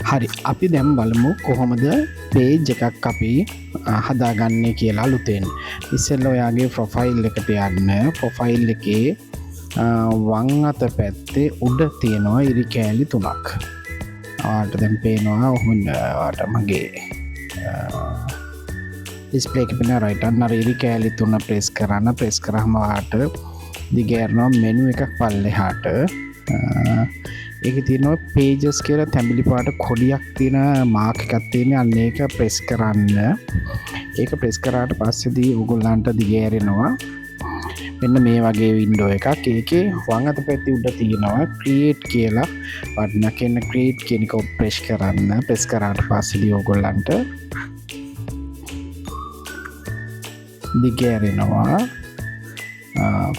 හරි අපි දැම් බලමු කොහොමද පේජ් එකක් අපි හදාගන්නේ කියලා අලුතෙන්. ඉස්සෙල්ල ඔයාගේ ප්‍රොෆයිල් එකට යන්න. ප්‍රොෆයිල් එකේ වං අත පැත්තේ උඩ තියෙනවා ඉරි කෑලි 3ක්. ආට දැන් පේනවා ඔහොමට මගේ ඩිස්ප්ලේ එකේ පේන රයිට් අන්න ඉරි කෑලි 3 ප්‍රෙස් කරන්න. ප්‍රෙස් කරාම වාට දිගෑරනවා මෙනු එකක් පල්ලෙහාට. ඒක තියෙනවා pages කියලා තැඹිලි පාට කොඩියක් තියෙන මාක් එකක් තියෙන අන්න ඒක ප්‍රෙස් කරන්න. ඒක ප්‍රෙස් කරාට පස්සේදී ඔයගොල්ලන්ට දිගෑරෙනවා මෙන්න මේ වගේ වින්ඩෝ එකක්. ඒකේ වම් අත පැත්තේ උඩ තියෙනවා create කියලා බටනක් එන්න create කියන එක ප්‍රෙස් කරන්න. ප්‍රෙස් කරාට පස්සේදී ඔයගොල්ලන්ට දිගෑරෙනවා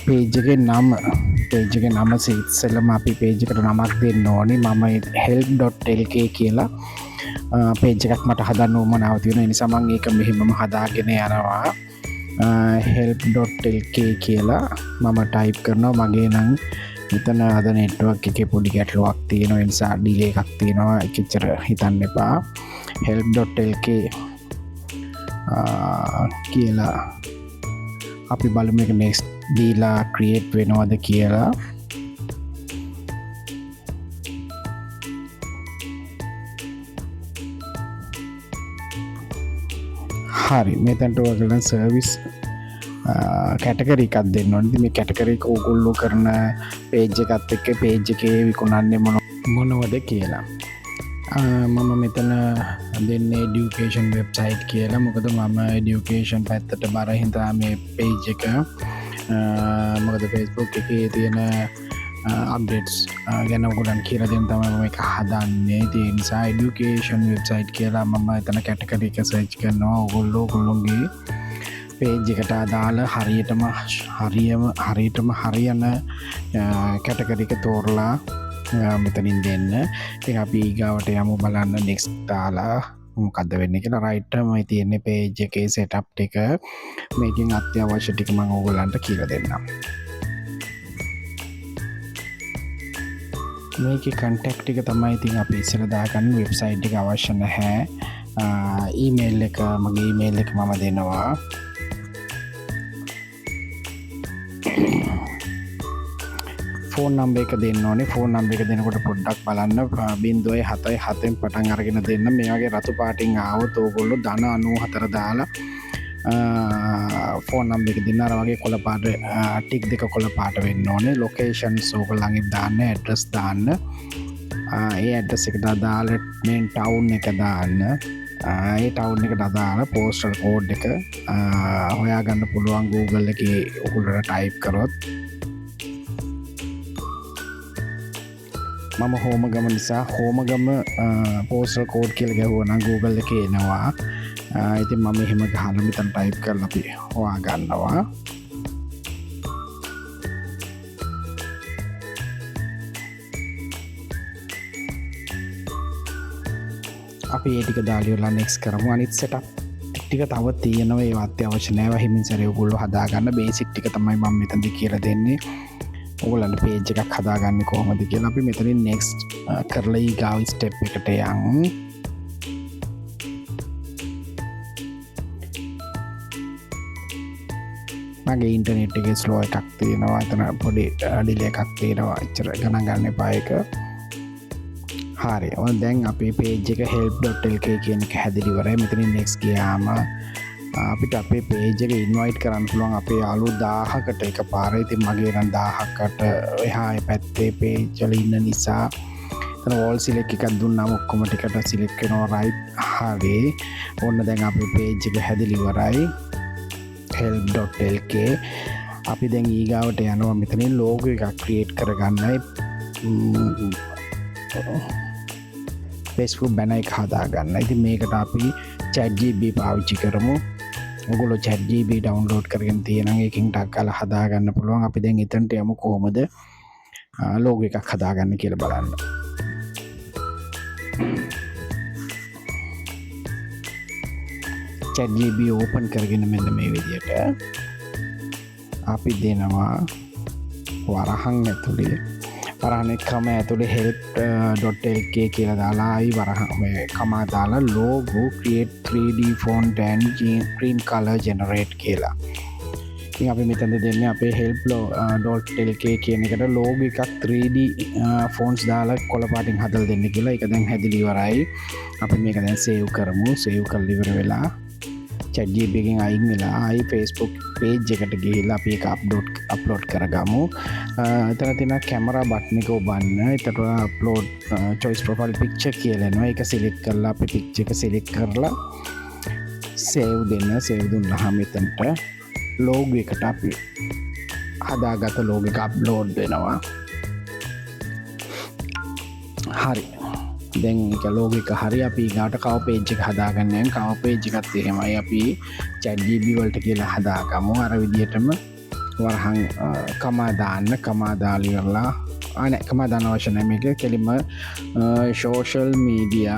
පේජ් එකේ නම. පේජ් එකේ නම ඉස්සෙල්ලම අපි පේජ් එකට නමක් දෙන්න ඕනේ. මම help.lk කියලා පේජ් එකක් මට හදන්න උවමනාව තියෙනවා. ඒ නිසා මම ඒක මෙහෙමම හදාගෙන යනවා. help.lk කියලා මම ටයිප් කරනවා. මගේ නම් මෙතන අද නෙට්වර්ක් එකේ පොඩි ගැටලුවක් තියෙනවා. ඒ නිසා ඩිලේ එකක් තියෙනවා. එච්චර හිතන්න එපා. help.lk කියලා අපි බලමු එක next දීලා ක්‍රියේට් වෙනවද කියලා. හරි මෙතනට ඔයගොල්ලන් සර්විස් කැටගරි එකක් දෙන්න ඕනේ. මේ කැටගරි එක ඕගොල්ලෝ කරන පේජ් එකත් එක්ක පේජ් එකේ විකුණන්නේ මොනවද කියලා. මම මෙතන දෙන්නේ education website කියලා. මොකද මම education පැත්තට බර හින්දා මේ page එක මොකද Facebook එකේ තියෙන updates ගැන ඔයගොල්ලන් කියලා දෙන්න තමයි මම ඒක හදන්නේ. ඒ නිසා education website කියලා මම එතන category එක search කරනවා. ඔයගොල්ලෝගේ page එකට අදාළ හරියටම හරියන category එක තෝරලා මෙතනින් දෙන්න. ඉතින් අපි ඊගාවට යමු බලන්න next දාලා මොකද්ද වෙන්නේ කියලා. රයිට් මම තියෙන්නේ page එකේ setup ටික. මේකෙන් අත්‍යවශ්‍ය ටික මම ඕගොල්ලන්ට කියලා දෙන්නම්. මේකේ contact ටික තමයි ඉතින් අපි ඉස්සර දාගන්න. වෙබ්සයිට් එක අවශ්‍ය නැහැ. ඊමේල් එක මගේ ඊමේල් එක මම දෙනවා. ෆෝන් නම්බර් එක දෙන්න ඕනේ. ෆෝන් නම්බර් එක දෙනකොට පොඩ්ඩක් බලන්න 077 පටන් අරගෙන දෙන්න. මේ වගේ රතු පාටින් ආවොත් ඕගොල්ලෝ ධන 94 දාලා ෆෝන් නම්බර් එක දෙන්න. අර වගේ කොළ පාට ටික් දෙක කොළ පාට වෙන්න ඕනේ. ලොකේෂන්ස් ඕගොල්ලන්ගේ දාන්න, ඇඩ්‍රස් දාන්න. ඒ ඇඩ්‍රස් එකට දාලා මේන් ටවුන් එක දාන්න. ඒ ටවුන් එකට අදාළ පෝස්ටල් කෝඩ් එක හොයාගන්න පුළුවන් Google එකේ ඔයගොල්ලෝ ටයිප් කරොත්. මම හෝමගම නිසා හෝමගම පෝස්ටල් කෝඩ් කියලා ගැහුවා නම් Google එකේ එනවා. ඉතින් මම එහෙම ගහලා මෙතන ටයිප් කරලා අපි හොයාගන්නවා. අපි ඒ ටික දාලා ඉවරලා next කරමු. අනිත් setup ටික තව තියෙනවා. ඒවා අත්‍යවශ්‍ය නැහැ. හිමින් සැරේ ඔයගොල්ලෝ හදාගන්න බේසික් ටික තමයි මම මෙතනදී කියලා දෙන්නේ. ඔයගොල්ලන්ට page එකක් හදාගන්නේ කොහොමද කියලා. අපි මෙතනින් next කරලා ඊගාව step එකට යමු. මගේ ඉන්ටර්නෙට් එකේ ස්ලෝ එකක් තියෙනවා. එතන පොඩි ඩිලේ එකක් තියෙනවා. එච්චර ගණන් ගන්න එපා ඒක. හරි. දැන් අපේ page එක help.lk කියන එක හැදිලි ඉවරයි. මෙතනින් next ගියාම අපිට අපේ page එක invite කරන්න පුළුවන් අපේ යාළුවෝ 1000කට එකපාර. ඉතින් මගේ නම් 1000කට එහා පැත්තේ page වල ඉන්න නිසා එතන all select එකක් දුන්නාම ඔක්කොම ටිකට select වෙනවා. right. හරි. ඔන්න දැන් අපේ page එක හැදිලි ඉවරයි. help.lk. අපි දැන් ඊගාවට යනවා. මෙතනින් logo එකක් create කරගන්නයි Facebook banner එක හදාගන්න. ඉතින් මේකට අපි ChatGPT පාවිච්චි කරමු. ඔයගොල්ලෝ ChatGPT download කරගෙන තියෙනම් ඒකෙන් ටක් ගාලා හදාගන්න පුළුවන්. අපි දැන් එතනට යමු කොහොමද logo එකක් හදාගන්න කියලා බලන්න. ChatGPT open කරගෙන මෙන්න මේ විදියට අපි දෙනවා වරහන් ඇතුලේ වරහනේ කම ඇතුළේ help.lk කියලා දාලා ආයි කමා දාලා logo create 3D font and green color generate කියලා. ඉතින් අපි මෙතනද දෙන්නේ අපේ help.lk කියන එකට logo එකක් 3D fonts දාලා කොළ පාටින් හදලා දෙන්න කියලා. ඒක දැන් හැදිලි ඉවරයි. අපි මේක දැන් save කරමු. save කරලා ඉවර වෙලා ChatGPT එකෙන් අයින් වෙලා ආයි Facebook page එකට ගිහිල්ලා අපි ඒක upload කරගමු. එතන තියෙන camera button එක ඔබන්න. එතකොට upload choice profile picture කියලා එනවා. ඒක select කරලා අපි picture එක select කරලා save දෙන්න. save දුන්නාම එතනට logo එකට අපි හදාගත්ත logo එක upload වෙනවා. හරි. දැන් ඒක logo එක හරි. අපි ඊගාට cover page එක හදාගන්න යන cover page එකත් එහෙමයි අපි ChatGPT වලට කියලා හදාගමු. අර විදිහටම වරහන් කමා දාලා ඉවරලා නෑ කමා දාන්න අවශ්‍ය නැහැ. මේක කෙලින්ම social media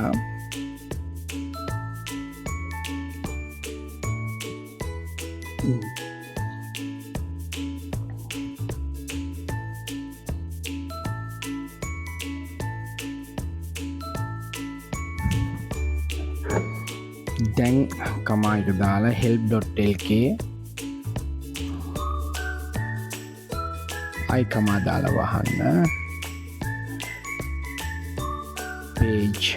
දැන් කමා එක දාලා help.lk අයි කමා දාලා වහන්න page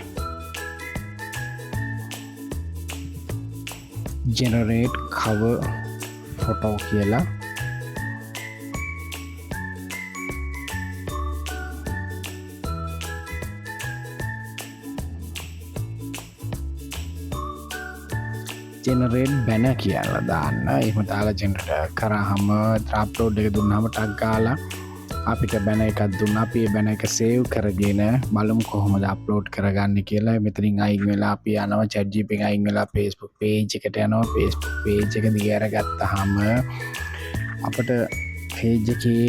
generate cover photo කියලා generate banner කියලා දාන්න. එහෙම දාලා generate කරාම upload එක දුන්නාම tag ගාලා අපිට banner එකක් දුන්නා. අපි ඒ banner එක save කරගෙන බලමු කොහොමද upload කරගන්නේ කියලා. මෙතනින් අයින් වෙලා අපි යනවා ChatGPT එකෙන් අයින් වෙලා Facebook page එකට යනවා. Facebook page එක දිගේ අරගත්තාම අපිට page එකේ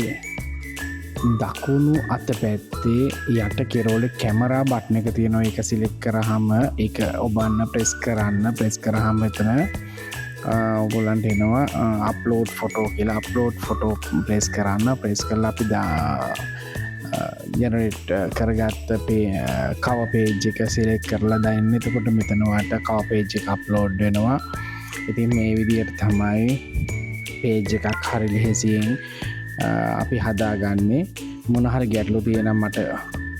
දකුණු අත පැත්තේ යට කෙරෝලේ කැමරා බටන් එක තියෙනවා. ඒක සිලෙක්ට් කරාම ඒක ඔබන්න ප්‍රෙස් කරාම එතන ඔයගොල්ලන්ට එනවා අප්ලෝඩ් ෆොටෝ කියලා. අප්ලෝඩ් ෆොටෝ ප්‍රෙස් කරලා අපි ජෙනරේට් කරගත්ත කවර් පේජ් එක සිලෙක්ට් කරලා දාන්න. එතකොට මෙතන වට කවර් පේජ් එක අප්ලෝඩ් වෙනවා. ඉතින් මේ විදිහට තමයි පේජ් එකක් හරි ලෙහෙසියෙන් අපි හදාගන්නේ. මොන හරි ගැටලු තියෙනම් මට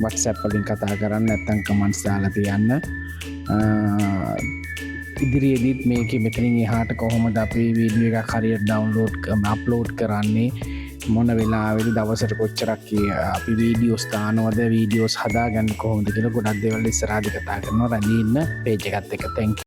WhatsApp වලින් කතා කරන්න, නැත්නම් කමෙන්ට්ස් දාලා තියන්න. ඉදිරියේදීත් මේකේ මෙතනින් එහාට කොහොමද අපි වීඩියෝ එකක් හරියට අප්ලෝඩ් කරන්නේ, මොන වෙලාවෙද දවසට කොච්චරක් අපි වීඩියෝස් දානවද, වීඩියෝස් හදාගන්නේ කොහොමද කියලා ගොඩක් දේවල් ඉස්සරහදී කතා කරනවා. රැඳී ඉන්න පේජ් එකත් එක්ක. thank you